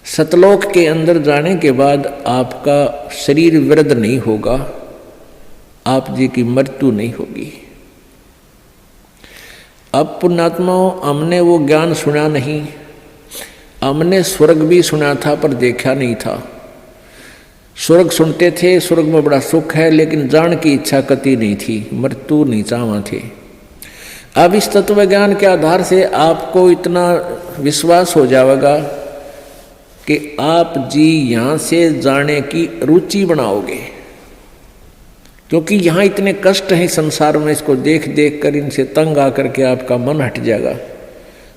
सतलोक के अंदर जाने के बाद आपका शरीर वृद्ध नहीं होगा, आप जी की मृत्यु नहीं होगी। अब पुण्यात्माओं, हमने वो ज्ञान सुना नहीं, हमने स्वर्ग भी सुना था पर देखा नहीं था। स्वर्ग सुनते थे, स्वर्ग में बड़ा सुख है, लेकिन जान की इच्छा कति नहीं थी, मृत्यु नहीं चाहवा थे। अब इस तत्व ज्ञान के आधार से आपको इतना विश्वास हो जाएगा कि आप जी यहाँ से जाने की रुचि बनाओगे, क्योंकि यहाँ इतने कष्ट हैं संसार में, इसको देख देख कर इनसे तंग आकर के आपका मन हट जाएगा।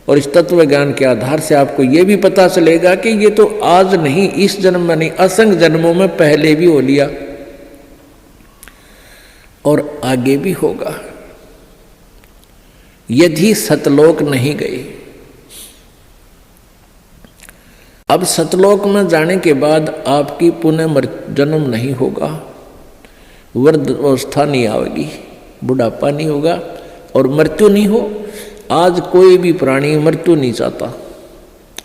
और इस तत्व ज्ञान के आधार से आपको ये भी पता चलेगा कि ये तो आज नहीं, इस जन्म में नहीं, असंख्य जन्मों में पहले भी हो लिया और आगे भी होगा, यदि सतलोक नहीं गए। अब सतलोक में जाने के बाद आपकी पुनः जन्म नहीं होगा, वृद्ध अवस्था नहीं आएगी, बुढ़ापा नहीं होगा और मृत्यु नहीं हो। आज कोई भी प्राणी मृत्यु नहीं चाहता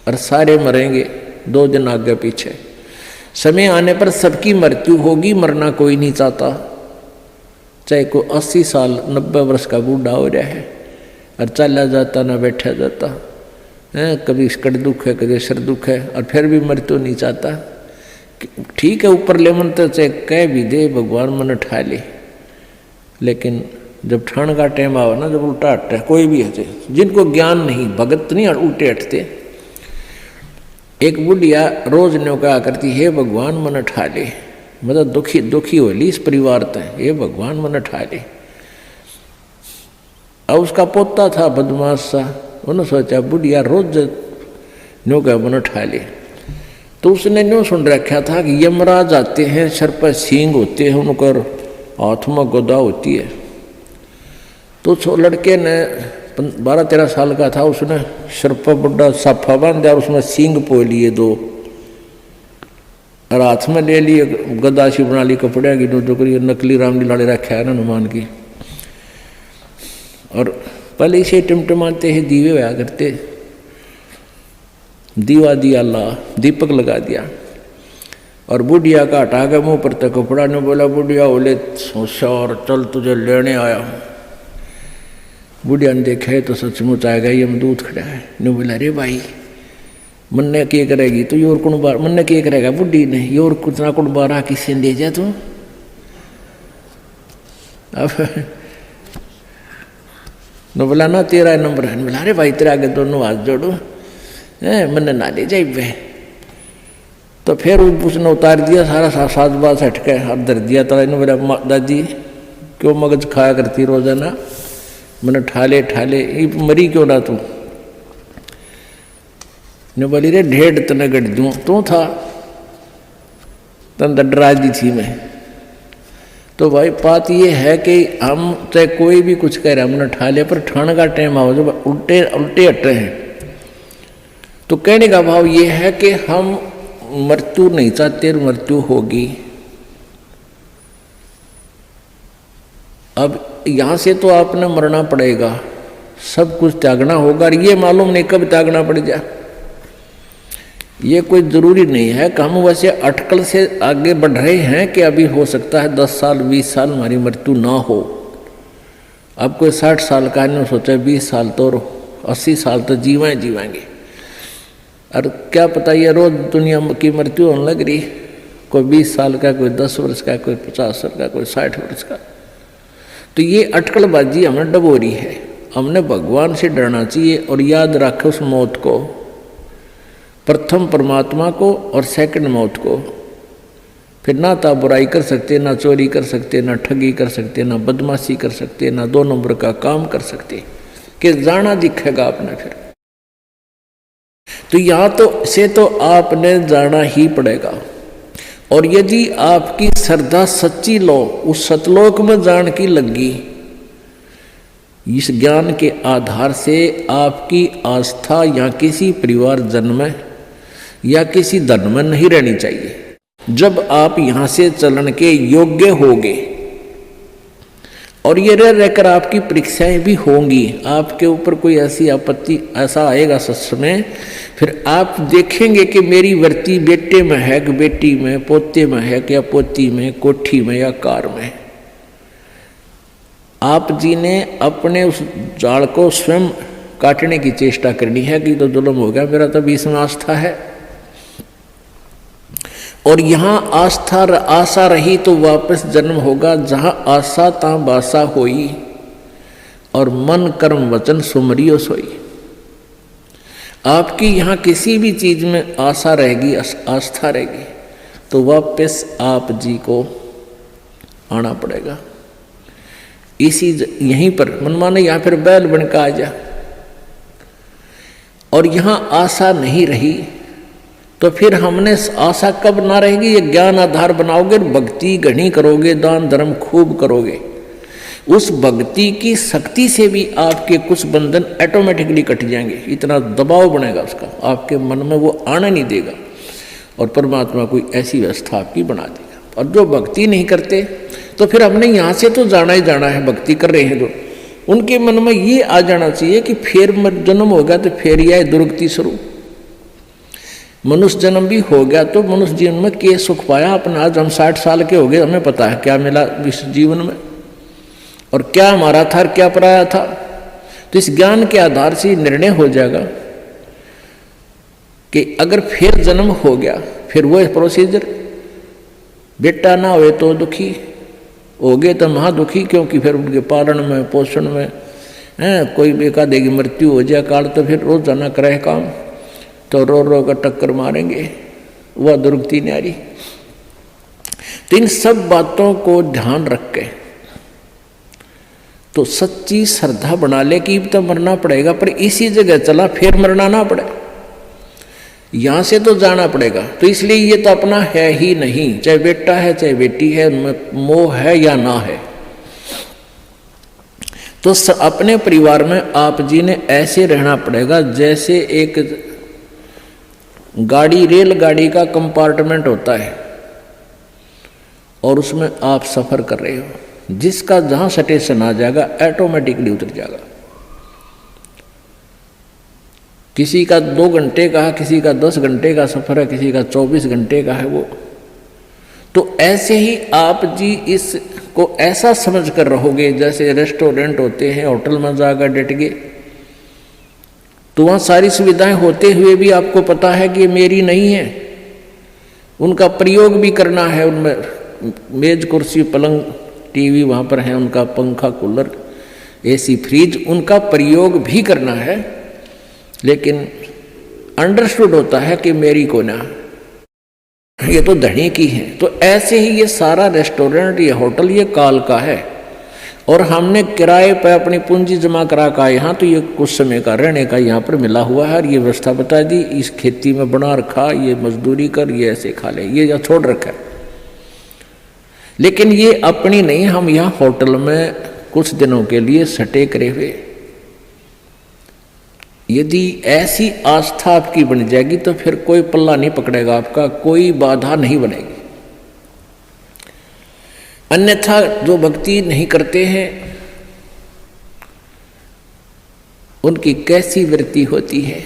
और सारे मरेंगे, 2 दिन आगे पीछे। समय आने पर सबकी मृत्यु होगी, मरना कोई नहीं चाहता। चाहे कोई 80 साल 90 वर्ष का बूढ़ा हो रहा है और चला जाता ना बैठा जाता है, कभी कड़ दुख है, कभी सिर दुख है, और फिर भी मृत्यु नहीं चाहता। ठीक है, ऊपर ले मन तो चाहे कह भी दे भगवान मन ठा ले, लेकिन जब ठाण का टाइम आवे ना, जब उल्टा हटता, कोई भी हटे, जिनको ज्ञान नहीं, भगत नहीं उल्टे हटते। एक बुढ़िया रोज न्यो कहा करती, हे भगवान मन ठा ले, मतलब दुखी हो ली इस परिवार तय, हे भगवान मन ठा ले। अब उसका पोता था बदमाश सा, उन्होंने सोचा बुढ़िया रोज न्यो कह मन ठा ले, तो उसने न्यो सुन रखा था कि यमराज आते हैं, सर पर सींग होते हैं, उनकर हाथ में गदा होती है। तो लड़के ने 12-13 साल का था, उसने सर पर बड़ा साफा बांध दिया और उसमें सींग पो लिए 2 और हाथ में ले लिए, गदा सी बना ली कपड़े की, जो करी नकली रामलीला रखा है ना हनुमान की। और पहले इसे टिमटिमाते हैं, दीवे होया करते, दीवा दिया, अल्लाह दीपक लगा दिया और बुढ़िया का हटा के मुँह पर तक कपड़ा ने बोला, बुढ़िया बोले होशियार, चल तुझे लेने आया हूँ। बुढ़िया ने देखा है तो सचमुच आएगा, ये यमदूत खड़ा है। ने बोला, अरे भाई मन ने क्या करेगी तो योर कुण बार, मन ने क्या करेगा बुढ़ी ने, योर कुछ ना कुछ बारह किसी दे जा तू। अब न बोला ना तेरा नंबर है, बोला अरे भाई तेरा आगे दोनों हाथ जोड़ो, मन ना ले जाए। तो फिर उसने उतार दिया सारा साज बाज हट के हाथ धर दिया। तो इन्होंने बोला, दादी क्यों मगज खाया करती रोजाना, मैंने ठाले मरी क्यों ना तू। ने बोली, रे ढेड़ तने गढ़ दूँ, तू था तन डरा दी थी मैं। तो भाई बात ये है कि हम चाहे कोई भी कुछ कह रहे हैं, हमने ठा लिया, पर ठाने का टाइम आओ जब उल्टे हटे हैं। तो कहने का भाव ये है कि हम मृत्यु नहीं चाहते, मृत्यु होगी। अब यहाँ से तो आपने मरना पड़ेगा, सब कुछ त्यागना होगा, और ये मालूम नहीं कब त्यागना पड़ जाए। ये कोई ज़रूरी नहीं है कि हम वैसे अटकल से आगे बढ़ रहे हैं कि अभी हो सकता है 10 साल 20 साल हमारी मृत्यु ना हो। अब कोई 60 साल का नहीं सोचा 20 साल तो 80 साल तो जीवेंगे। और क्या पता ये रोज दुनिया की मृत्यु होने लग रही, कोई 20 साल का, कोई 10 वर्ष का, कोई 50 वर्ष का, कोई 60 वर्ष का। तो ये अटकलबाजी हमें डबोरी है। हमने भगवान से डरना चाहिए और याद रखें उस मौत को, प्रथम परमात्मा को और सेकंड मौत को। फिर ना तो बुराई कर सकते, ना चोरी कर सकते, ना ठगी कर सकते, ना बदमाशी कर सकते, ना 2 नंबर का काम कर सकते, कि जाना दिखेगा आपने। फिर तो यहाँ तो से तो आपने जाना ही पड़ेगा। और यदि आपकी श्रद्धा सच्ची लो, उस सतलोक में जान की लगी, इस ज्ञान के आधार से आपकी आस्था या किसी परिवार जन्म में या किसी धन में नहीं रहनी चाहिए। जब आप यहाँ से चलन के योग्य होगे और ये रह रहकर आपकी परीक्षाएं भी होंगी, आपके ऊपर कोई ऐसी आपत्ति ऐसा आएगा सच में, फिर आप देखेंगे कि मेरी वर्ती बेटे में है कि बेटी में, पोते में है कि या पोती में, कोठी में या कार में। आप जी ने अपने उस जाल को स्वयं काटने की चेष्टा करनी है कि तो जुल्म हो गया, मेरा तो इसमें आस्था है। और यहाँ आस्था आशा रही तो वापस जन्म होगा, जहाँ आशा ता बासा होई, और मन कर्म वचन सुमरियो सोई। आपकी यहाँ किसी भी चीज में आशा रहेगी, आस्था रहेगी, तो वापस आप जी को आना पड़ेगा। इसी यहीं पर मनमाने या फिर बैल बनकर आ जा। और यहाँ आशा नहीं रही तो फिर हमने आशा कब ना रहेगी, ये ज्ञान आधार बनाओगे, भक्ति घनी करोगे, दान धर्म खूब करोगे, उस भक्ति की शक्ति से भी आपके कुछ बंधन ऑटोमेटिकली कट जाएंगे। इतना दबाव बनेगा उसका, आपके मन में वो आना नहीं देगा, और परमात्मा कोई ऐसी व्यवस्था आपकी बना देगा। और जो भक्ति नहीं करते तो फिर हमने यहाँ से तो जाना ही जाना है, भक्ति कर रहे हैं जो, उनके मन में ये आ जाना चाहिए कि फिर जन्म हो गया तो फिर यह दुर्गति शुरू। मनुष्य जन्म भी हो गया तो मनुष्य जीवन में क्या सुख पाया अपना। आज हम 60 साल के हो गए, हमें पता है क्या मिला इस जीवन में, और क्या हमारा था और क्या पराया था। तो इस ज्ञान के आधार से निर्णय हो जाएगा कि अगर फिर जन्म हो गया, फिर वो प्रोसीजर, बेटा ना हुए तो दुखी, हो गए तो महादुखी, क्योंकि फिर उनके पालन में पोषण में कोई बेका देगी, मृत्यु हो जाए काल तो फिर रोज जाना करे काम, तो रो रो कर टक्कर मारेंगे, वह दुर्गति न्यारी। तो इन सब बातों को ध्यान रख के तो सच्ची श्रद्धा बना ले कि तो मरना पड़ेगा, पर इसी जगह चला फिर मरना ना पड़े, यहां से तो जाना पड़ेगा। तो इसलिए ये तो अपना है ही नहीं, चाहे बेटा है चाहे बेटी है, उनमें मोह है या ना है। तो अपने परिवार में आप जी ने ऐसे रहना पड़ेगा जैसे एक गाड़ी, रेलगाड़ी का कंपार्टमेंट होता है और उसमें आप सफर कर रहे हो, जिसका जहां स्टेशन आ जाएगा ऑटोमेटिकली उतर जाएगा। किसी का 2 घंटे का है, किसी का 10 घंटे का सफर है, किसी का 24 घंटे का है वो। तो ऐसे ही आप जी इसको ऐसा समझ कर रहोगे जैसे रेस्टोरेंट होते हैं, होटल में जाकर डट गए, तो वहाँ सारी सुविधाएं होते हुए भी आपको पता है कि ये मेरी नहीं है, उनका प्रयोग भी करना है। उनमें मेज कुर्सी पलंग टीवी वहाँ पर है, उनका पंखा कूलर एसी फ्रिज, उनका प्रयोग भी करना है, लेकिन अंडरस्टूड होता है कि मेरी को ना, ये तो धनी की है। तो ऐसे ही ये सारा रेस्टोरेंट, ये होटल, ये काल का है, और हमने किराए पर अपनी पूंजी जमा करा का यहाँ, तो ये कुछ समय का रहने का यहाँ पर मिला हुआ है, और ये व्यवस्था बता दी, इस खेती में बना रखा, ये मजदूरी कर, ये ऐसे खा ले, ये या छोड़ रखा है। लेकिन ये अपनी नहीं, हम यहाँ होटल में कुछ दिनों के लिए सटे करे हुए। यदि ऐसी आस्था आपकी बन जाएगी तो फिर कोई पल्ला नहीं पकड़ेगा आपका, कोई बाधा नहीं बनेगी। अन्यथा जो भक्ति नहीं करते हैं उनकी कैसी वृत्ति होती है।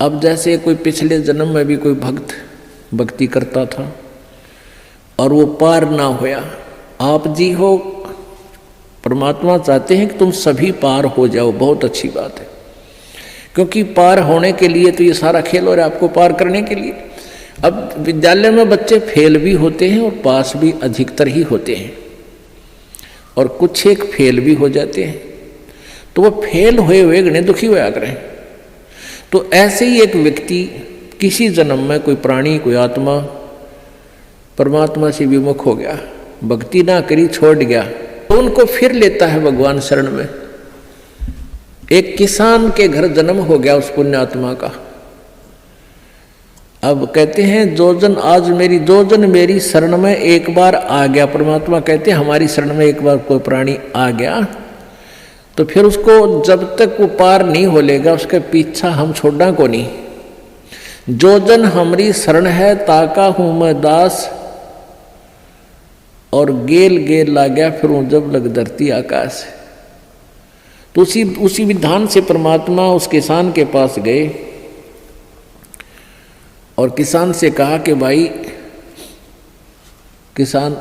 अब जैसे कोई पिछले जन्म में भी कोई भक्त भक्ति करता था और वो पार ना होया, आप जी हो, परमात्मा चाहते हैं कि तुम सभी पार हो जाओ, बहुत अच्छी बात है, क्योंकि पार होने के लिए तो ये सारा खेल हो रहा है आपको पार करने के लिए। अब विद्यालय में बच्चे फेल भी होते हैं और पास भी अधिकतर ही होते हैं, और कुछ एक फेल भी हो जाते हैं, तो वो फेल हुए हुए गणे दुखी होया करें। तो ऐसे ही एक व्यक्ति किसी जन्म में कोई प्राणी, कोई आत्मा परमात्मा से विमुख हो गया, भक्ति ना करी, छोड़ गया, तो उनको फिर लेता है भगवान शरण में। एक किसान के घर जन्म हो गया उस पुण्यात्मा का। अब कहते हैं जो जन मेरी शरण में एक बार आ गया, परमात्मा कहते हैं हमारी शरण में एक बार कोई प्राणी आ गया तो फिर उसको जब तक वो पार नहीं हो लेगा उसके पीछा हम छोड़ना को नहीं। जो जन हमारी शरण है ताका हूं मैं दास, और गेल गेल ला गया फिर जब लग धरती आकाश। तो उसी विधान से परमात्मा उस किसान के पास गए और किसान से कहा कि भाई, किसान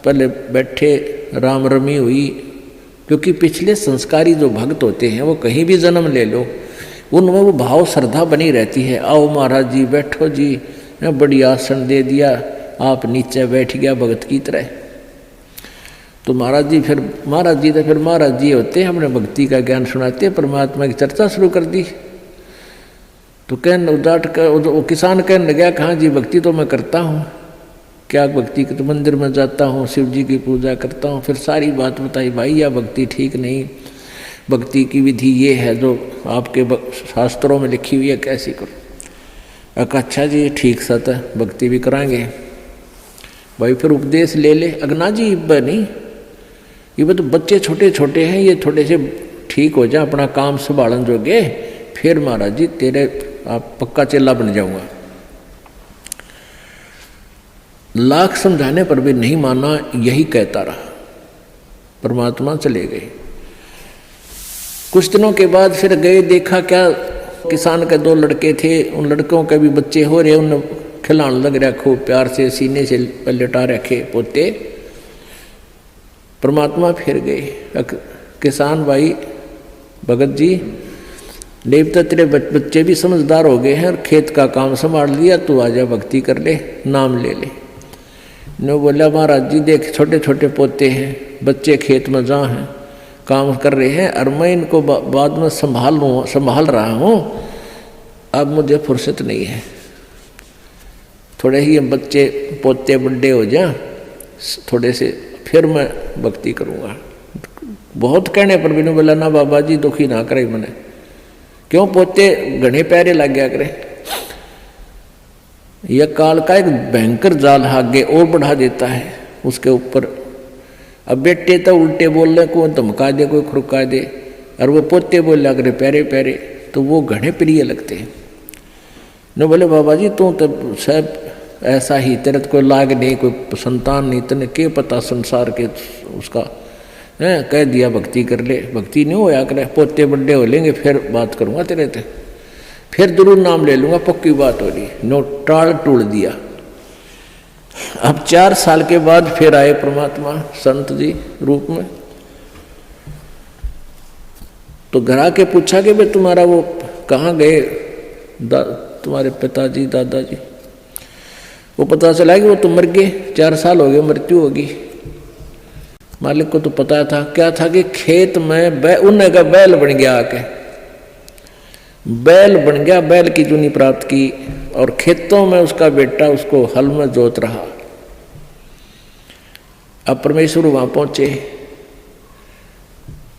पहले बैठे, राम रमी हुई, क्योंकि पिछले संस्कारी जो भक्त होते हैं वो कहीं भी जन्म ले लो उनमें वो भाव श्रद्धा बनी रहती है। आओ महाराज जी बैठो जी, बड़ी आसन दे दिया, आप नीचे बैठ गया भगत की तरह। तो महाराज जी तो फिर महाराज जी होते हैं, हमने भक्ति का ज्ञान सुनाते, परमात्मा की चर्चा शुरू कर दी। तो कहने उदाट कर वो किसान कहने लगा, कहाँ जी भक्ति तो मैं करता हूँ, क्या भक्ति के तो मंदिर में जाता हूँ, शिव जी की पूजा करता हूँ। फिर सारी बात बताई, भाई यह भक्ति ठीक नहीं, भक्ति की विधि ये है जो आपके शास्त्रों में लिखी हुई है, कैसी करो। अच्छा जी ठीक सत है, भक्ति भी कराएंगे भाई, फिर उपदेश ले ले। अगना जी नहीं, ये तो बच्चे छोटे छोटे हैं, ये थोड़े से ठीक हो जाए, अपना काम संभालन जोगे, फिर महाराज जी तेरे आप पक्का चेला बन जाऊंगा। लाख समझाने पर भी नहीं माना, यही कहता रहा। परमात्मा चले गए। कुछ दिनों के बाद फिर गए, देखा क्या किसान के 2 लड़के थे, उन लड़कों के भी बच्चे हो रहे, उन खिलाने लग रहा खूब प्यार से, सीने से लटा रखे पोते। परमात्मा फिर गए, किसान भाई भगत जी, देवता तेरे बच्चे भी समझदार हो गए हैं और खेत का काम संभाल लिया, तू आजा भक्ति कर ले, नाम ले ले। ने बोला महाराज जी देख छोटे छोटे पोते हैं, बच्चे खेत में जहाँ हैं काम कर रहे हैं, और मैं इनको बाद में संभाल रहा हूँ, अब मुझे फुर्सत नहीं है, थोड़े ही बच्चे पोते बड़े हो जाए थोड़े से, फिर मैं भक्ति करूँगा। बहुत कहने पर भी नहीं बोला, ना बाबा जी दुखी ना करे मैंने, क्यों पोते घने प्यारे लग गया करे। यह काल का एक भयंकर जाल आगे और बढ़ा देता है उसके ऊपर। अब बेटे तो उल्टे बोलने को धमका दे, कोई खुरका दे, और वो पोते बोला करे प्यारे प्यारे, तो वो घने प्रिय लगते हैं। न बोले बाबा जी तू तो सब ऐसा ही, तेरे तो कोई लाग नहीं, कोई संतान नहीं, तेने क्या पता संसार के उसका है, कह दिया भक्ति कर ले, भक्ति नहीं होया करे, पोते बड़े हो लेंगे फिर बात करूँगा तेरे से, फिर जरूर नाम ले लूँगा, पक्की बात हो रही। नो टाल टूल दिया। अब 4 साल के बाद फिर आए परमात्मा संत जी रूप में। तो घर आके पूछा कि भाई तुम्हारा वो कहाँ गए तुम्हारे पिताजी दादाजी। वो पता चला कि वो तो मर गए, 4 साल हो गए, मृत्यु होगी। मालिक को तो पता था, क्या था कि खेत में उन्हें का बैल बन गया, आके बैल बन गया, बैल की जूनी प्राप्त की, और खेतों में उसका बेटा उसको हल में जोत रहा। अब परमेश्वर वहां पहुंचे,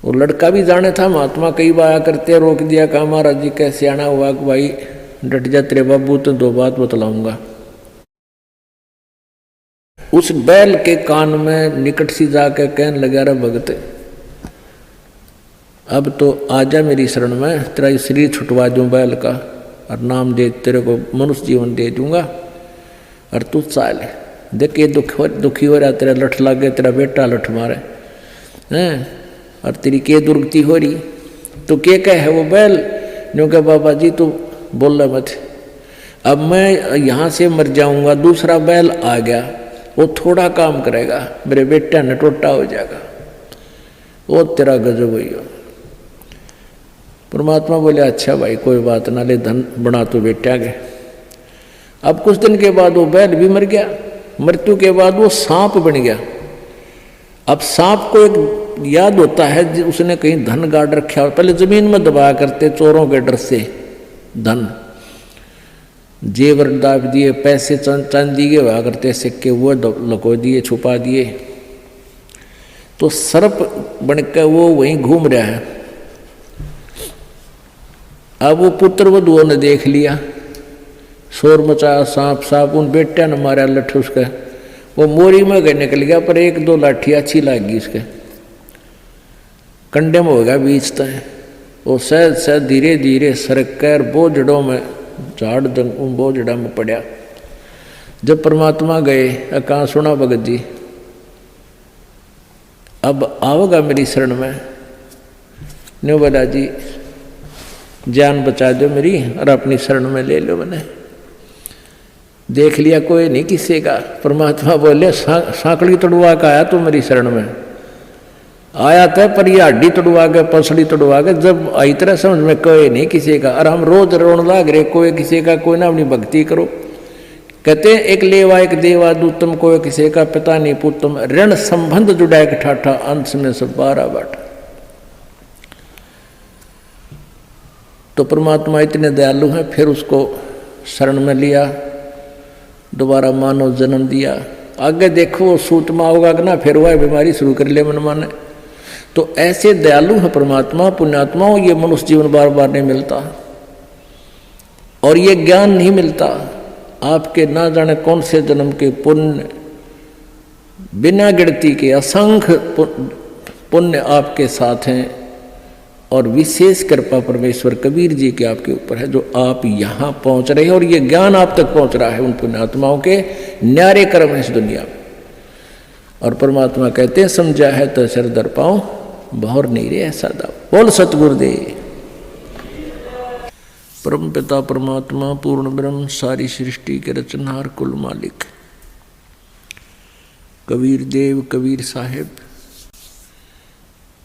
वो लड़का भी जाने था, महात्मा कई बार करते, रोक दिया, कहा महाराज जी कैसे आना हुआ कि भाई डट जा तेरे बाबू, तो 2 बात बतलाऊंगा। उस बैल के कान में निकट सी जाकर कहने लगा, रे भगत अब तो आजा मेरी शरण में, तेरा शरीर छुटवा दूं बैल का, और नाम दे तेरे को मनुष्य जीवन दे दूंगा, और तू चाल देख ये दुखी हो रहा, तेरा लठ लागे, तेरा बेटा लठ मारे हैं, और तेरी के दुर्गति हो रही, तो के कह है वो बैल। न्यों कहा बाबा जी तू बोल मत, अब मैं यहाँ से मर जाऊंगा, दूसरा बैल आ गया, वो थोड़ा काम करेगा, मेरे बेटा ने टोटा हो जाएगा, वो तेरा गजब हुई हो। परमात्मा बोले अच्छा भाई कोई बात ना, ले धन बना तो बेटा गए। अब कुछ दिन के बाद वो बैल भी मर गया, मृत्यु के बाद वो सांप बन गया। अब सांप को एक याद होता है, उसने कहीं धन गाड़ रखा, पहले जमीन में दबाया करते चोरों के डर से, धन जेवर दाब दिए, पैसे चांदी के हुआ करते सिक्के, वो लको दिए, छुपा दिए। तो सर्प बनकर वो वहीं घूम रहा है। अब वो पुत्र वधुओं ने देख लिया, शोर मचाया, सांप सांप, उन बेटा ने मारा लठ उसका, वो मोरी में गए निकल गया, पर 1-2 लाठी अच्छी लगी उसके कंडे में हो गया बीच तय। वो सहज सहज धीरे धीरे सरक कर बोझड़ों में झाड़ बोझड़ा में पड़ा। जब परमात्मा गए, कहाँ सुना भगत जी, अब आओगा मेरी शरण में, न्यू बोला जी जान बचा दो मेरी और अपनी शरण में ले लो। मैंने देख लिया कोई नहीं किसी का। परमात्मा बोले सांकड़ी तोड़वा का आया तू मेरी शरण में, आया था पर ये हड्डी तोड़वा के पसड़ी तोड़वा के, जब आई तरह समझ में कोई नहीं किसी का। और हम रोज रोन लाग रहे कोई किसी का, कोई ना अपनी भक्ति करो। कहते एक लेवा एक देवा दूतम, कोई किसी का पिता नहीं पुतम, ऋण संबंध जुड़ा एक ठाठा, अंश में सब 12 बाटा। तो परमात्मा इतने दयालु हैं, फिर उसको शरण में लिया, दोबारा मानव जन्म दिया। आगे देखो सूत में होगा कि ना, फिर वह बीमारी शुरू कर ले मन माने। तो ऐसे दयालु है परमात्मा, पुण्यात्माओं। ये मनुष्य जीवन बार बार नहीं मिलता और ये ज्ञान नहीं मिलता। आपके ना जाने कौन से जन्म के पुण्य, बिना गिनती के असंख्य पुण्य आपके साथ हैं। और विशेष कृपा परमेश्वर कबीर जी के आपके ऊपर है, जो आप यहाँ पहुँच रहे हैं और ये ज्ञान आप तक पहुँच रहा है उन पुण्यात्माओं के न्यारे कर्म इस दुनिया में। और परमात्मा कहते हैं समझा है तो सिर दर पाओ, बहुर नहीं रे ऐसा दाव। बोल सतगुरुदेव। परम पिता परमात्मा पूर्ण ब्रह्म, सारी सृष्टि के रचनहार, कुल मालिक कबीर देव, कबीर साहेब,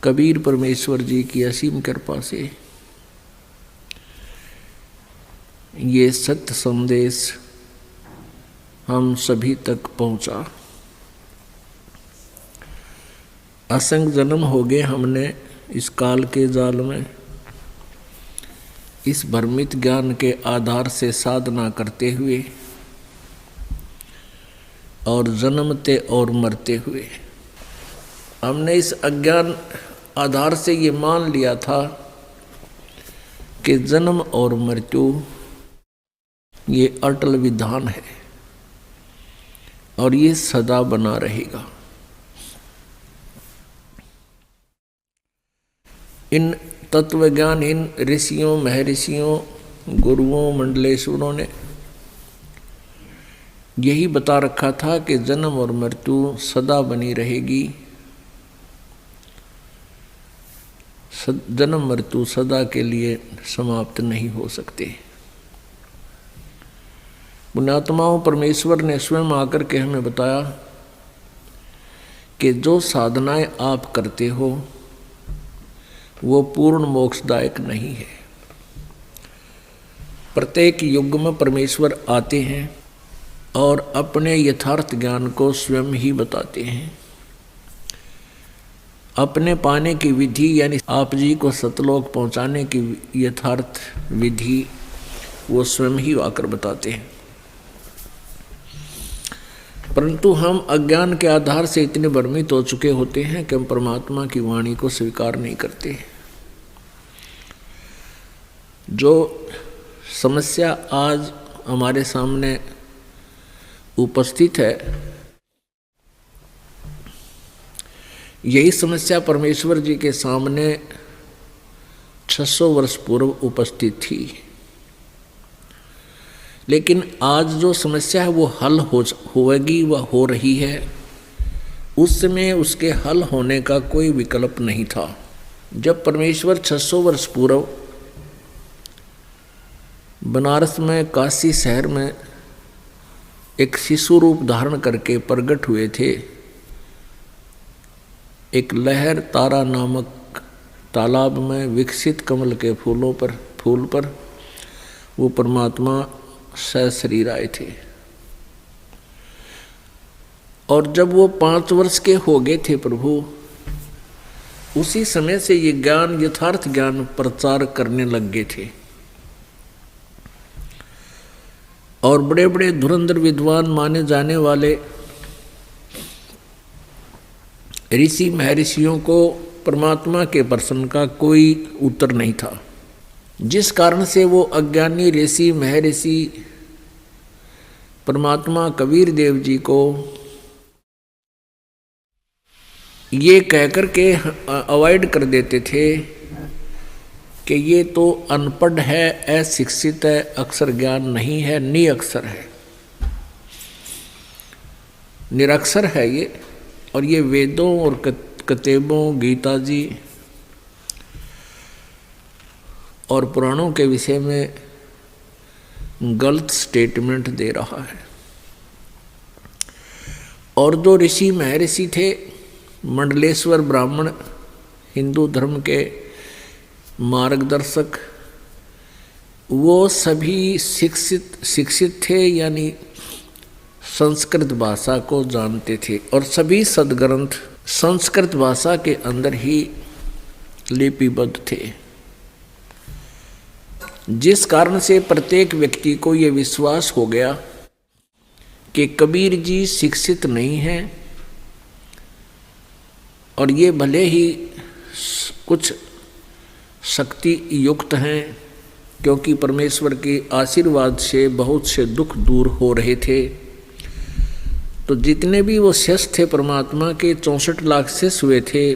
कबीर परमेश्वर जी की असीम कृपा से ये सत्य संदेश हम सभी तक पहुंचा। असंख्य जन्म हो गए हमने इस काल के जाल में, इस भ्रमित ज्ञान के आधार से साधना करते हुए और जन्मते और मरते हुए। हमने इस अज्ञान आधार से ये मान लिया था कि जन्म और मृत्यु ये अटल विधान है और ये सदा बना रहेगा। इन तत्वज्ञानहीन ऋषियों, महर्षियों, गुरुओं, मंडलेश्वरों ने यही बता रखा था कि जन्म और मृत्यु सदा बनी रहेगी। जन्म मृत्यु सदा के लिए समाप्त नहीं हो सकते। पुण्यात्माओं, परमेश्वर ने स्वयं आकर के हमें बताया कि जो साधनाएं आप करते हो वो पूर्ण मोक्षदायक नहीं है। प्रत्येक युग में परमेश्वर आते हैं और अपने यथार्थ ज्ञान को स्वयं ही बताते हैं। अपने पाने की विधि यानी आप जी को सतलोक पहुंचाने की यथार्थ विधि वो स्वयं ही आकर बताते हैं। परंतु हम अज्ञान के आधार से इतने भ्रमित हो चुके होते हैं कि हम परमात्मा की वाणी को स्वीकार नहीं करते। जो समस्या आज हमारे सामने उपस्थित है, यही समस्या परमेश्वर जी के सामने 600 वर्ष पूर्व उपस्थित थी। लेकिन आज जो समस्या है वो हल होगी, वह हो रही है। उस समय उसके हल होने का कोई विकल्प नहीं था। जब परमेश्वर 600 वर्ष पूर्व बनारस में, काशी शहर में एक शिशु रूप धारण करके प्रकट हुए थे, एक लहर तारा नामक तालाब में विकसित कमल के फूल पर वो परमात्मा सशरीर आए थे। और जब वो 5 वर्ष के हो गए थे प्रभु, उसी समय से ये ज्ञान, यथार्थ ज्ञान प्रचार करने लग गए थे। और बड़े बड़े धुरंधर विद्वान माने जाने वाले ऋषि महर्षियों को परमात्मा के प्रश्न का कोई उत्तर नहीं था, जिस कारण से वो अज्ञानी ऋषि महर्षि परमात्मा कबीर देव जी को ये कहकर के अवॉइड कर देते थे कि ये तो अनपढ़ है, अशिक्षित है, अक्षर ज्ञान नहीं है, निरक्षर है, निरक्षर है ये, और ये वेदों और किताबों, गीता जी और पुराणों के विषय में गलत स्टेटमेंट दे रहा है। और जो ऋषि महर्षि थे, मंडलेश्वर ब्राह्मण, हिंदू धर्म के मार्गदर्शक, वो सभी शिक्षित थे, यानी संस्कृत भाषा को जानते थे और सभी सद्ग्रंथ संस्कृत भाषा के अंदर ही लिपिबद्ध थे। जिस कारण से प्रत्येक व्यक्ति को ये विश्वास हो गया कि कबीर जी शिक्षित नहीं हैं और ये भले ही कुछ शक्ति युक्त हैं, क्योंकि परमेश्वर के आशीर्वाद से बहुत से दुख दूर हो रहे थे। तो जितने भी वो शिष्य थे परमात्मा के, 64 लाख शिष्य हुए थे,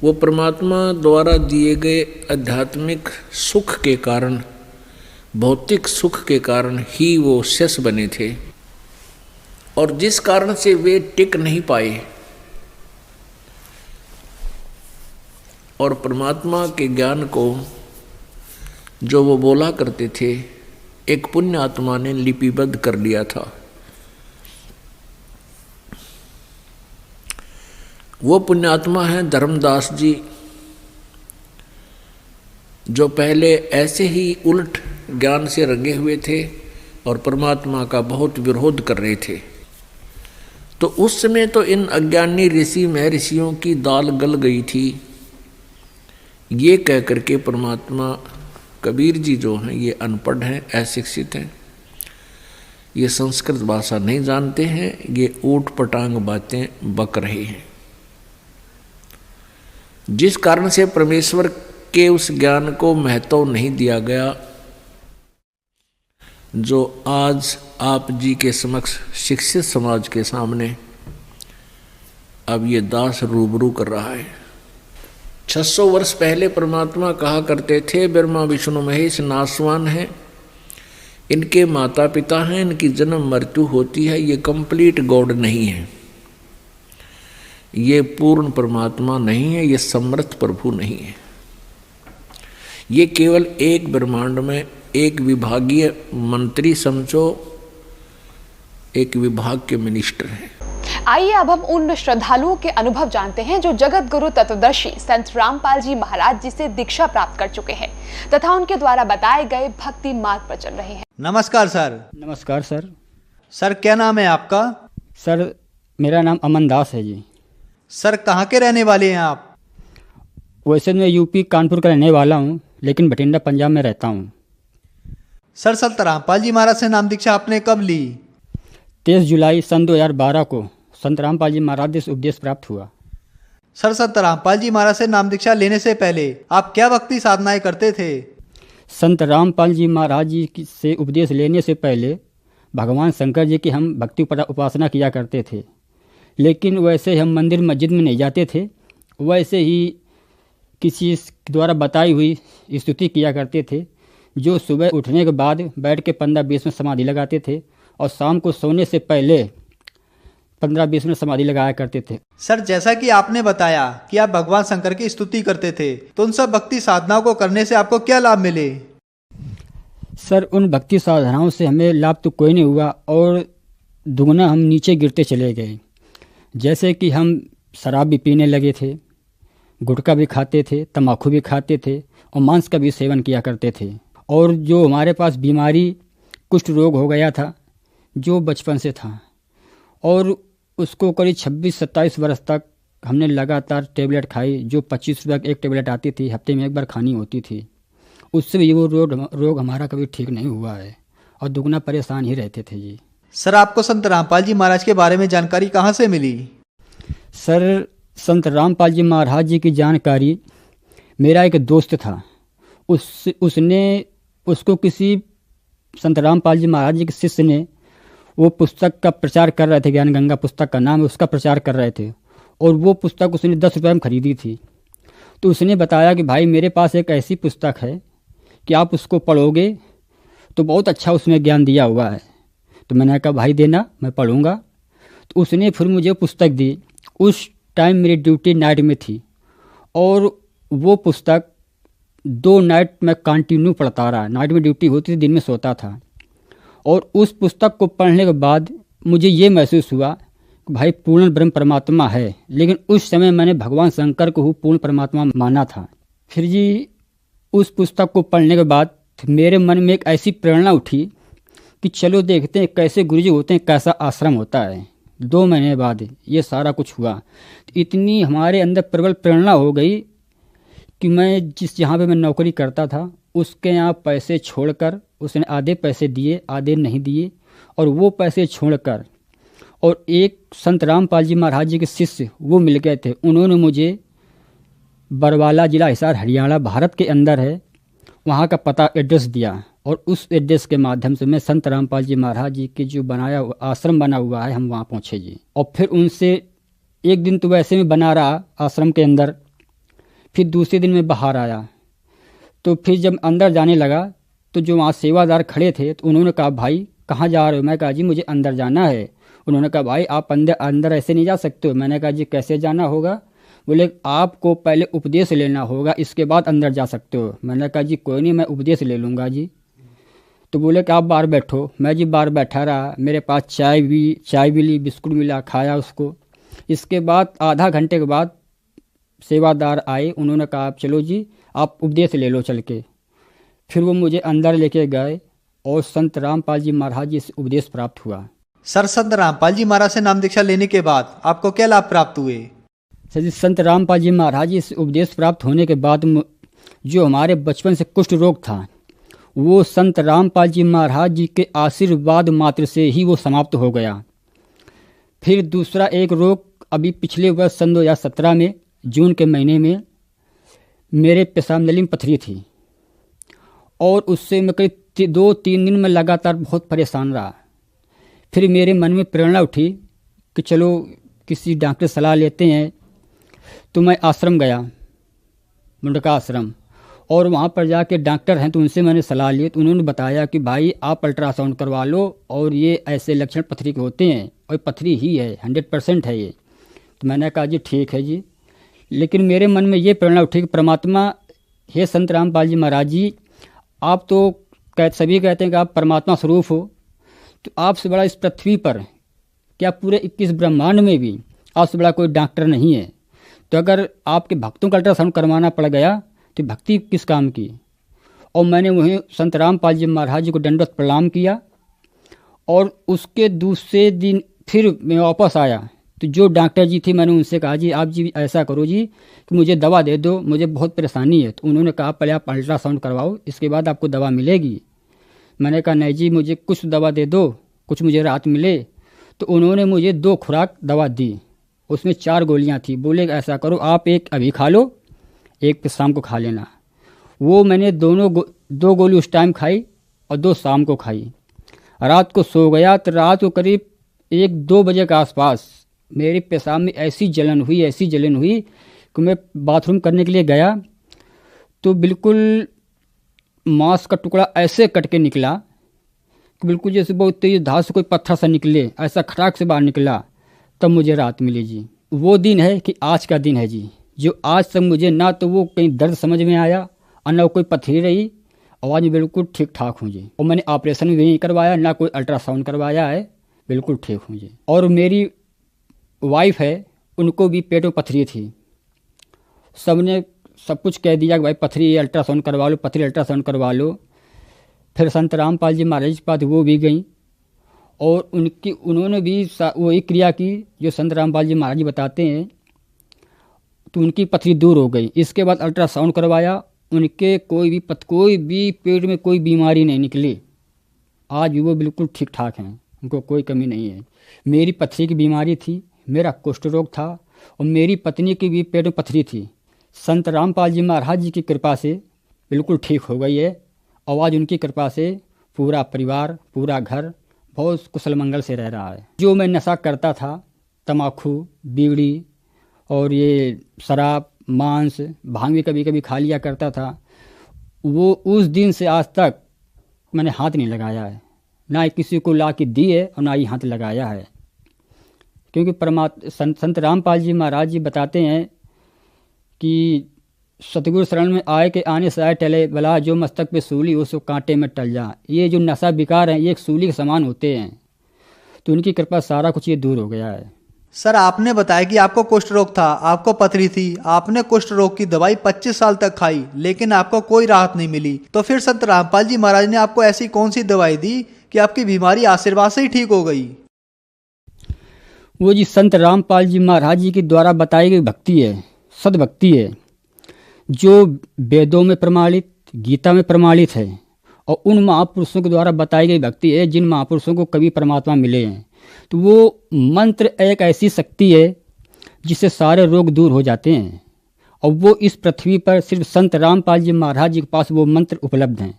वो परमात्मा द्वारा दिए गए आध्यात्मिक सुख के कारण, भौतिक सुख के कारण ही वो शिष्य बने थे। और जिस कारण से वे टिक नहीं पाए और परमात्मा के ज्ञान को जो वो बोला करते थे, एक पुण्य आत्मा ने लिपिबद्ध कर लिया था। वो पुण्यात्मा है धर्मदास जी, जो पहले ऐसे ही उल्ट ज्ञान से रंगे हुए थे और परमात्मा का बहुत विरोध कर रहे थे। तो उस समय तो इन अज्ञानी ऋषि महर्षियों की दाल गल गई थी। ये कह करके परमात्मा कबीर जी जो हैं ये अनपढ़ हैं, अशिक्षित हैं, ये संस्कृत भाषा नहीं जानते हैं, ये ऊट पटांग बातें बक रहे हैं। जिस कारण से परमेश्वर के उस ज्ञान को महत्व नहीं दिया गया जो आज आप जी के समक्ष शिक्षित समाज के सामने अब ये दास रूबरू कर रहा है। 600 वर्ष पहले परमात्मा कहा करते थे, ब्रह्मा विष्णु महेश नासवान हैं, इनके माता पिता हैं, इनकी जन्म मृत्यु होती है, ये कंप्लीट गॉड नहीं है, ये पूर्ण परमात्मा नहीं है, ये समर्थ प्रभु नहीं है, ये केवल एक ब्रह्मांड में एक विभागीय मंत्री समझो, एक विभाग के मिनिस्टर हैं। आइए अब हम उन श्रद्धालुओं के अनुभव जानते हैं जो जगत गुरु तत्वदर्शी संत रामपाल जी महाराज जी से दीक्षा प्राप्त कर चुके हैं तथा उनके द्वारा बताए गए भक्ति मार्ग पर चल रहे हैं। नमस्कार सर। नमस्कार सर। सर क्या नाम है आपका? सर मेरा नाम अमन दास है जी। सर कहाँ के रहने वाले हैं आप? वैसे मैं यूपी कानपुर का रहने वाला हूँ, लेकिन बठिंडा पंजाब में रहता हूँ। सर संत रामपाल जी महाराज से नाम दीक्षा आपने कब ली? 23 जुलाई सन 2012 को संत रामपाल जी महाराज से उपदेश प्राप्त हुआ। सर संत रामपाल जी महाराज से नाम दीक्षा लेने से पहले आप क्या भक्ति साधनाएं करते थे? संत रामपाल जी महाराज जी से उपदेश लेने से पहले भगवान शंकर जी की हम भक्ति उपासना किया करते थे, लेकिन वैसे हम मंदिर मस्जिद में नहीं जाते थे, वैसे ही किसी द्वारा बताई हुई स्तुति किया करते थे, जो सुबह उठने के बाद बैठ के 15-20 मिनट समाधि लगाते थे और शाम को सोने से पहले 15-20 मिनट समाधि लगाया करते थे। सर जैसा कि आपने बताया कि आप भगवान शंकर की स्तुति करते थे, तो उन सब भक्ति साधनाओं को करने से आपको क्या लाभ मिले? सर उन भक्ति साधनाओं से हमें लाभ तो कोई नहीं हुआ और दुगना हम नीचे गिरते चले गए। जैसे कि हम शराब भी पीने लगे थे, गुटखा भी खाते थे, तम्बाकू भी खाते थे और मांस का भी सेवन किया करते थे। और जो हमारे पास बीमारी कुष्ठ रोग हो गया था, जो बचपन से था, और उसको करीब 26-27 वर्ष तक हमने लगातार टेबलेट खाई, जो 25 रुपये की एक टेबलेट आती थी, हफ्ते में एक बार खानी होती थी। उससे भी वो रोग हमारा कभी ठीक नहीं हुआ है और दुगना परेशान ही रहते थे जी। सर आपको संत रामपाल जी महाराज के बारे में जानकारी कहाँ से मिली? सर संत रामपाल जी महाराज जी की जानकारी मेरा एक दोस्त था, उसको किसी संत रामपाल जी महाराज जी के शिष्य ने वो पुस्तक का प्रचार कर रहे थे, ज्ञान गंगा पुस्तक का नाम है, उसका प्रचार कर रहे थे और वो पुस्तक उसने 10 रुपये में खरीदी थी। तो उसने बताया कि भाई मेरे पास एक ऐसी पुस्तक है कि आप उसको पढ़ोगे तो बहुत अच्छा उसमें ज्ञान दिया हुआ है। तो मैंने कहा भाई देना, मैं पढ़ूँगा। तो उसने फिर मुझे पुस्तक दी। उस टाइम मेरी ड्यूटी नाइट में थी और वो पुस्तक 2 नाइट मैं कंटिन्यू पढ़ता रहा। नाइट में ड्यूटी होती थी, दिन में सोता था। और उस पुस्तक को पढ़ने के बाद मुझे ये महसूस हुआ कि भाई पूर्ण ब्रह्म परमात्मा है, लेकिन उस समय मैंने भगवान शंकर को पूर्ण परमात्मा माना था। फिर जी उस पुस्तक को पढ़ने के बाद मेरे मन में एक ऐसी प्रेरणा उठी कि चलो देखते हैं कैसे गुरुजी होते हैं, कैसा आश्रम होता है। 2 महीने बाद ये सारा कुछ हुआ। तो इतनी हमारे अंदर प्रबल प्रेरणा हो गई कि मैं जहाँ पे मैं नौकरी करता था उसके यहाँ पैसे छोड़कर, उसने आधे पैसे दिए आधे नहीं दिए, और वो पैसे छोड़कर और एक संत रामपाल जी महाराज जी के शिष्य वो मिल गए थे। उन्होंने मुझे बरवाला जिला हिसार हरियाणा भारत के अंदर है, वहाँ का पता एड्रेस दिया और उस एड्रेस के माध्यम से मैं संत रामपाल जी महाराज जी के जो बनाया आश्रम बना हुआ है हम वहाँ पहुँचे जी। और फिर उनसे एक दिन तो वैसे में बना रहा आश्रम के अंदर, फिर दूसरे दिन में बाहर आया। तो फिर जब अंदर जाने लगा तो जो वहाँ सेवादार खड़े थे तो उन्होंने कहा भाई कहाँ जा रहे हो? मैं कहा जी मुझे अंदर जाना है। उन्होंने कहा भाई आप अंदर ऐसे नहीं जा सकते हो। मैंने कहा जी कैसे जाना होगा? बोले आपको पहले उपदेश लेना होगा, इसके बाद अंदर जा सकते हो। मैंने कहा जी कोई नहीं, मैं उपदेश ले लूँगा जी। तो बोले कि आप बाहर बैठो। मैं जी बाहर बैठा रहा, मेरे पास चाय भी ली, बिस्कुट मिला, खाया उसको। इसके बाद आधा घंटे के बाद सेवादार आए, उन्होंने कहा आप चलो जी आप उपदेश ले लो चल के। फिर वो मुझे अंदर लेके गए और संत रामपाल जी महाराज जी से उपदेश प्राप्त हुआ। सर, संत रामपाल जी महाराज से नाम दीक्षा लेने के बाद आपको क्या लाभ प्राप्त हुए? सर जी संत रामपाल जी महाराज जी से उपदेश प्राप्त होने के बाद जो हमारे बचपन से कुष्ठ रोग था वो संत रामपाल जी महाराज जी के आशीर्वाद मात्र से ही वो समाप्त हो गया। फिर दूसरा एक रोग अभी पिछले वर्ष सन 2017 में जून के महीने में मेरे पेशाब नली में पथरी थी और उससे मैं करीब 2-3 दिन में लगातार बहुत परेशान रहा। फिर मेरे मन में प्रेरणा उठी कि चलो किसी डॉक्टर सलाह लेते हैं। तो मैं आश्रम गया, मुंडका आश्रम, और वहाँ पर जाके डॉक्टर हैं तो उनसे मैंने सलाह ली। तो उन्होंने बताया कि भाई आप अल्ट्रासाउंड करवा लो और ये ऐसे लक्षण पथरी के होते हैं और पथरी ही है, 100% है ये। तो मैंने कहा जी ठीक है जी। लेकिन मेरे मन में ये प्रेरणा उठी कि परमात्मा, हे संत रामपाल जी महाराज जी, आप तो सभी कहते हैं कि आप परमात्मा स्वरूप हो, तो आपसे बड़ा इस पृथ्वी पर क्या पूरे 21 ब्रह्मांड में भी आपसे बड़ा कोई डॉक्टर नहीं है। तो अगर आपके भक्तों का अल्ट्रासाउंड करवाना पड़ गया तो भक्ति किस काम की। और मैंने वहीं संत रामपाल जी महाराज जी को दंडवत प्रणाम किया और उसके दूसरे दिन फिर मैं वापस आया तो जो डॉक्टर जी थे मैंने उनसे कहा जी आप जी ऐसा करो जी कि मुझे दवा दे दो, मुझे बहुत परेशानी है। तो उन्होंने कहा पहले आप अल्ट्रासाउंड करवाओ, इसके बाद आपको दवा मिलेगी। मैंने कहा नहीं जी मुझे कुछ दवा दे दो, कुछ मुझे राहत मिले। तो उन्होंने मुझे 2 खुराक दवा दी, उसमें 4 गोलियां थी। बोले ऐसा करो आप एक अभी खा लो, एक फिर शाम को खा लेना। वो मैंने 2 गोली उस टाइम खाई और 2 शाम को खाई। रात को सो गया तो रात को करीब 1-2 बजे के आसपास मेरे पेशाब में ऐसी जलन हुई कि मैं बाथरूम करने के लिए गया तो बिल्कुल मांस का टुकड़ा ऐसे कट के निकला कि बिल्कुल जैसे बहुत तेज धार से कोई पत्थर सा निकले, ऐसा खटाक से बाहर निकला। तब मुझे राहत मिली जी। वो दिन है कि आज का दिन है जी, जो आज तक मुझे ना तो वो कहीं दर्द समझ में आया और ना कोई पथरी रही, आवाज़ में बिल्कुल ठीक ठाक हूँ जी। और मैंने ऑपरेशन भी नहीं करवाया, ना कोई अल्ट्रासाउंड करवाया है, बिल्कुल ठीक हूँ जी। और मेरी वाइफ है, उनको भी पेट में पथरी थी। सबने सब कुछ कह दिया कि भाई पथरी अल्ट्रासाउंड करवा लो, पथरी अल्ट्रासाउंड करवा लो। फिर संत रामपाल जी महाराज के पास वो भी गई और उन्होंने भी वही क्रिया की जो संत रामपाल जी महाराज जी बताते हैं, तो उनकी पथरी दूर हो गई। इसके बाद अल्ट्रासाउंड करवाया, उनके कोई भी पेट में कोई बीमारी नहीं निकली। आज भी वो बिल्कुल ठीक ठाक हैं, उनको कोई कमी नहीं है। मेरी पथरी की बीमारी थी, मेरा कुष्ठ रोग था और मेरी पत्नी की भी पेट में पथरी थी। संत रामपाल जी महाराज जी की कृपा से बिल्कुल ठीक हो गई है। और आज उनकी कृपा से पूरा परिवार, पूरा घर बहुत कुशल मंगल से रह रहा है। जो मैं नशा करता था, तम्बाकू, बीड़ी और ये शराब, मांस, भांग भी कभी कभी खा लिया करता था, वो उस दिन से आज तक मैंने हाथ नहीं लगाया है, ना ही किसी को ला के दी है और ना ही हाथ लगाया है। क्योंकि संत रामपाल जी महाराज जी बताते हैं कि सतगुरु शरण में आए के आने से आए टले भला, जो मस्तक पे सूली उसको कांटे में टल जा। ये जो नशा विकार है ये एक सूली के समान होते हैं, तो उनकी कृपा सारा कुछ ये दूर हो गया है। सर आपने बताया कि आपको कुष्ठ रोग था, आपको पथरी थी, आपने कुष्ठ रोग की दवाई 25 साल तक खाई लेकिन आपको कोई राहत नहीं मिली। तो फिर संत रामपाल जी महाराज ने आपको ऐसी कौन सी दवाई दी कि आपकी बीमारी आशीर्वाद से ही ठीक हो गई? वो जी संत रामपाल जी महाराज जी के द्वारा बताई गई भक्ति है, सदभक्ति है, जो वेदों में प्रमाणित, गीता में प्रमाणित है, और उन महापुरुषों के द्वारा बताई गई भक्ति है जिन महापुरुषों को कभी परमात्मा मिले हैं। तो वो मंत्र एक ऐसी शक्ति है जिससे सारे रोग दूर हो जाते हैं, और वो इस पृथ्वी पर सिर्फ संत रामपाल जी महाराज जी के पास वो मंत्र उपलब्ध हैं।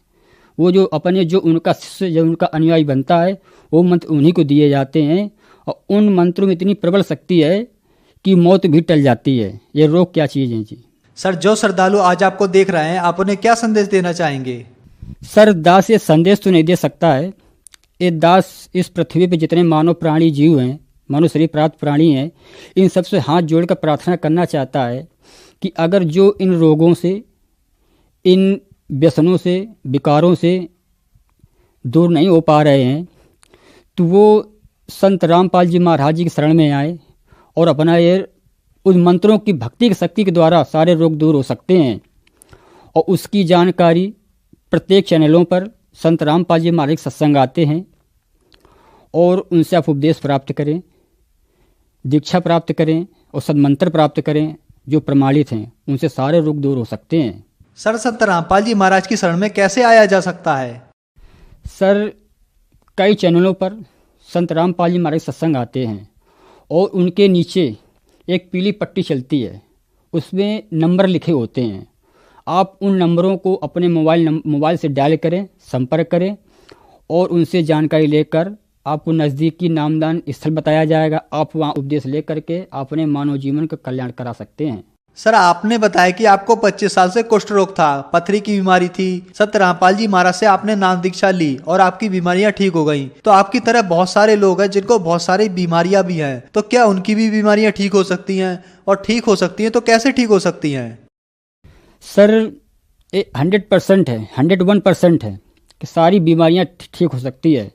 वो जो अपने जो उनका शिष्य, जो उनका अनुयायी बनता है, वो मंत्र उन्हीं को दिए जाते हैं, और उन मंत्रों में इतनी प्रबल शक्ति है कि मौत भी टल जाती है। ये रोग क्या चीज़ है जी। सर जो श्रद्धालु आज आपको देख रहे हैं, आप उन्हें क्या संदेश देना चाहेंगे? सर दास ये संदेश तो नहीं दे सकता है। ये दास इस पृथ्वी पे जितने मानव प्राणी जीव हैं, मानव शरीर प्राप्त प्राणी हैं, इन सबसे हाथ जोड़कर प्रार्थना करना चाहता है कि अगर जो इन रोगों से, इन व्यसनों से, विकारों से दूर नहीं हो पा रहे हैं, तो वो संत रामपाल जी महाराज जी की शरण में आए और अपना ये उन मंत्रों की भक्ति की शक्ति के द्वारा सारे रोग दूर हो सकते हैं। और उसकी जानकारी प्रत्येक चैनलों पर संत रामपाल जी महाराज सत्संग आते हैं, और उनसे आप उपदेश प्राप्त करें, दीक्षा प्राप्त करें और सदमंत्र प्राप्त करें जो प्रमाणित हैं, उनसे सारे रोग दूर हो सकते हैं। सर संत रामपाल जी महाराज की शरण में कैसे आया जा सकता है? सर कई चैनलों पर संत रामपाल जी महाराज सत्संग आते हैं, और उनके नीचे एक पीली पट्टी चलती है, उसमें नंबर लिखे होते हैं। आप उन नंबरों को अपने मोबाइल से डायल करें, संपर्क करें, और उनसे जानकारी लेकर आपको नज़दीकी नामदान स्थल बताया जाएगा। आप वहाँ उपदेश लेकर के अपने मानव जीवन का कल्याण करा सकते हैं। सर आपने बताया कि आपको 25 साल से कुष्ठ रोग था, पथरी की बीमारी थी, संत रामपाल जी महाराज से आपने नाम दीक्षा ली और आपकी बीमारियां ठीक हो गईं। तो आपकी तरह बहुत सारे लोग हैं जिनको बहुत सारी बीमारियां भी हैं, तो क्या उनकी भी बीमारियां ठीक हो सकती हैं? और ठीक हो सकती हैं तो कैसे ठीक हो सकती हैं? सर 100% है, 101% है कि सारी बीमारियां ठीक हो सकती है।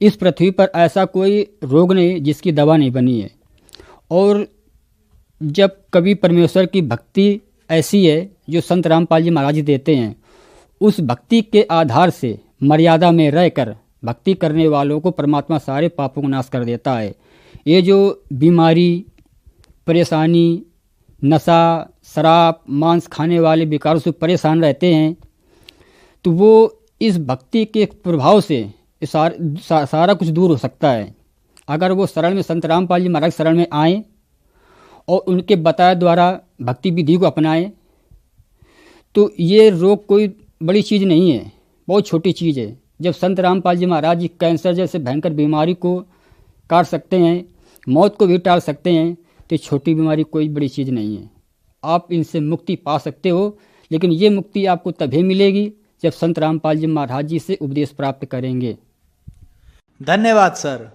इस पृथ्वी पर ऐसा कोई रोग नहीं जिसकी दवा नहीं बनी है। और जब कभी परमेश्वर की भक्ति ऐसी है जो संत रामपाल जी महाराज जी देते हैं, उस भक्ति के आधार से मर्यादा में रहकर भक्ति करने वालों को परमात्मा सारे पापों को नाश कर देता है। ये जो बीमारी, परेशानी, नशा, शराब, मांस खाने वाले विकारों से परेशान रहते हैं, तो वो इस भक्ति के प्रभाव से सारा कुछ दूर हो सकता है। अगर वो शरण में संत रामपाल जी महाराज शरण में आएँ और उनके बताए द्वारा भक्ति विधि को अपनाएं, तो ये रोग कोई बड़ी चीज़ नहीं है, बहुत छोटी चीज़ है। जब संत रामपाल जी महाराज जी कैंसर जैसे भयंकर बीमारी को काट सकते हैं, मौत को भी टाल सकते हैं, तो छोटी बीमारी कोई बड़ी चीज़ नहीं है। आप इनसे मुक्ति पा सकते हो, लेकिन ये मुक्ति आपको तभी मिलेगी जब संत रामपाल जी महाराज जी से उपदेश प्राप्त करेंगे। धन्यवाद सर।